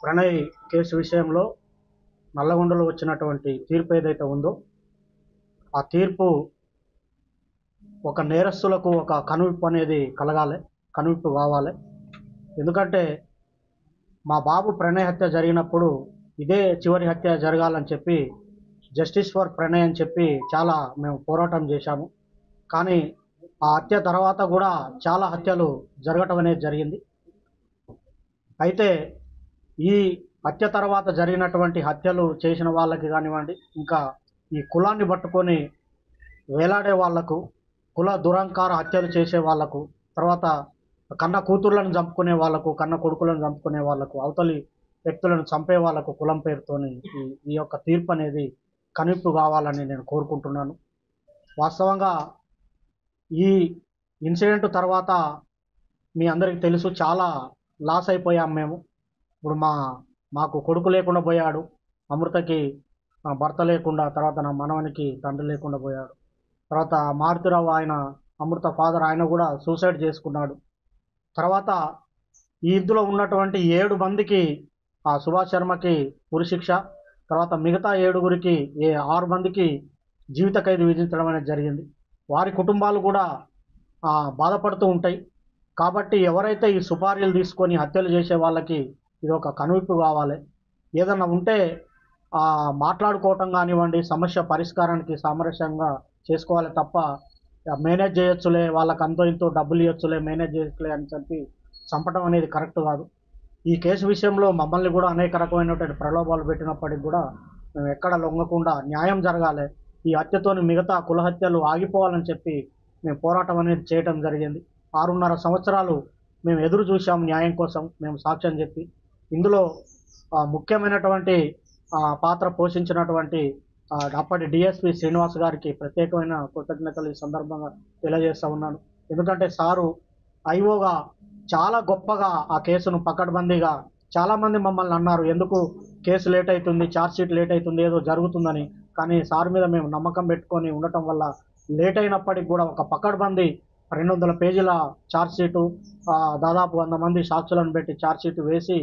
Pranay case విషయంలో నల్లగొండలో వచ్చినటువంటి తీర్పు ఏదైతే ఉందో ఆ తీర్పు ఒక నేరస్తులకు ఒక కనువిప్పు అనేది కలగాలి, కనువిప్పు కావాలి. ఎందుకంటే మా బాబు ప్రణయ్ హత్య జరిగినప్పుడు ఇదే చివరి హత్య జరగాలని చెప్పి జస్టిస్ ఫర్ ప్రణయ్ అని చెప్పి చాలా మేము పోరాటం చేశాము. కానీ ఆ హత్య తర్వాత కూడా చాలా హత్యలు జరగటం అనేది జరిగింది. అయితే ఈ హత్య తర్వాత జరిగినటువంటి హత్యలు చేసిన వాళ్ళకి కానివ్వండి, ఇంకా ఈ కులాన్ని పట్టుకొని వేలాడే వాళ్లకు, కుల దురంకార హత్యలు చేసే వాళ్లకు, తర్వాత కన్న కూతుర్లను చంపుకునే వాళ్లకు, కన్న కొడుకులను చంపుకునే వాళ్లకు, అవతలి వ్యక్తులను చంపే వాళ్లకు కులం పేరుతోని ఈ యొక్క తీర్పు అనేది కనువిప్పు కావాలని నేను కోరుకుంటున్నాను. వాస్తవంగా ఈ ఇన్సిడెంట్ తర్వాత మీ అందరికీ తెలుసు, చాలా లాస్ అయిపోయాం మేము. ఇప్పుడు మాకు కొడుకు లేకుండా పోయాడు, అమృతకి భర్త లేకుండా, తర్వాత నా మనవనికి తండ్రి లేకుండా పోయాడు. తర్వాత మారుతిరావు ఆయన అమృత ఫాదర్ ఆయన కూడా సూసైడ్ చేసుకున్నాడు. తర్వాత ఈ ఇందులో ఉన్నటువంటి 7 మందికి సుభాష్ శర్మకి ఉరిశిక్ష, తర్వాత మిగతా 7గురికి 6 మందికి జీవిత ఖైదు విధించడం అనేది జరిగింది. వారి కుటుంబాలు కూడా బాధపడుతూ ఉంటాయి. కాబట్టి ఎవరైతే ఈ సుపారీలు తీసుకొని హత్యలు చేసే వాళ్ళకి ఇది ఒక కనువిప్పు కావాలి. ఏదన్నా ఉంటే మాట్లాడుకోవటం కానివ్వండి, సమస్య పరిష్కారానికి సామరస్యంగా చేసుకోవాలి తప్ప మేనేజ్ చేయొచ్చులే, వాళ్ళకి అంతో ఇంతో డబ్బులు ఇవ్వచ్చులే, మేనేజ్ చేయొచ్చులే అని చెప్పి చంపడం అనేది కరెక్ట్ కాదు. ఈ కేసు విషయంలో మమ్మల్ని కూడా అనేక రకమైనటువంటి ప్రలోభాలు పెట్టినప్పటికి కూడా మేము ఎక్కడ లొంగకుండా న్యాయం జరగాలి, ఈ హత్యతోని మిగతా కుల హత్యలు ఆగిపోవాలని చెప్పి మేము పోరాటం అనేది చేయటం జరిగింది. 6.5 సంవత్సరాలు మేము ఎదురు చూసాం న్యాయం కోసం, మేము సాక్ష్యం చెప్పి. ఇందులో ముఖ్యమైనటువంటి పాత్ర పోషించినటువంటి అప్పటి డిఎస్పి శ్రీనివాస్ గారికి ప్రత్యేకమైన కృతజ్ఞతలు ఈ సందర్భంగా తెలియజేస్తూ ఉన్నాను. ఎందుకంటే సారు ఐఓగా చాలా గొప్పగా ఆ కేసును పకడ్బందీగా, చాలామంది మమ్మల్ని అన్నారు ఎందుకు కేసు లేట్ అవుతుంది, ఛార్జ్షీట్ లేట్ అవుతుంది, ఏదో జరుగుతుందని. కానీ సార్ మీద మేము నమ్మకం పెట్టుకొని ఉండటం వల్ల లేట్ అయినప్పటికి కూడా ఒక పకడ్బందీ 200 పేజీల ఛార్జ్షీటు, దాదాపు 100 మంది సాక్షులను పెట్టి ఛార్జ్షీట్ వేసి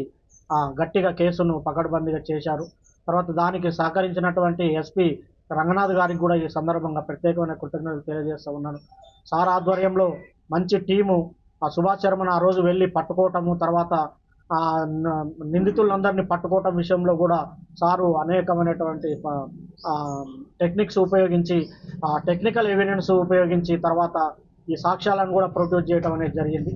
గట్టిగా కేసును పకడ్బందీగా చేశారు. తర్వాత దానికి సహకరించినటువంటి ఎస్పీ రంగనాథ్ గారికి కూడా ఈ సందర్భంగా ప్రత్యేకమైన కృతజ్ఞతలు తెలియజేస్తూ ఉన్నాను. సార్ ఆధ్వర్యంలో మంచి టీము సుభాష్ శర్మను ఆ రోజు వెళ్ళి పట్టుకోవటము, తర్వాత నిందితులందరినీ పట్టుకోవటం విషయంలో కూడా సారు అనేకమైనటువంటి టెక్నిక్స్ ఉపయోగించి, టెక్నికల్ ఎవిడెన్స్ ఉపయోగించి తర్వాత ఈ సాక్ష్యాలను కూడా ప్రొడ్యూస్ చేయడం అనేది జరిగింది.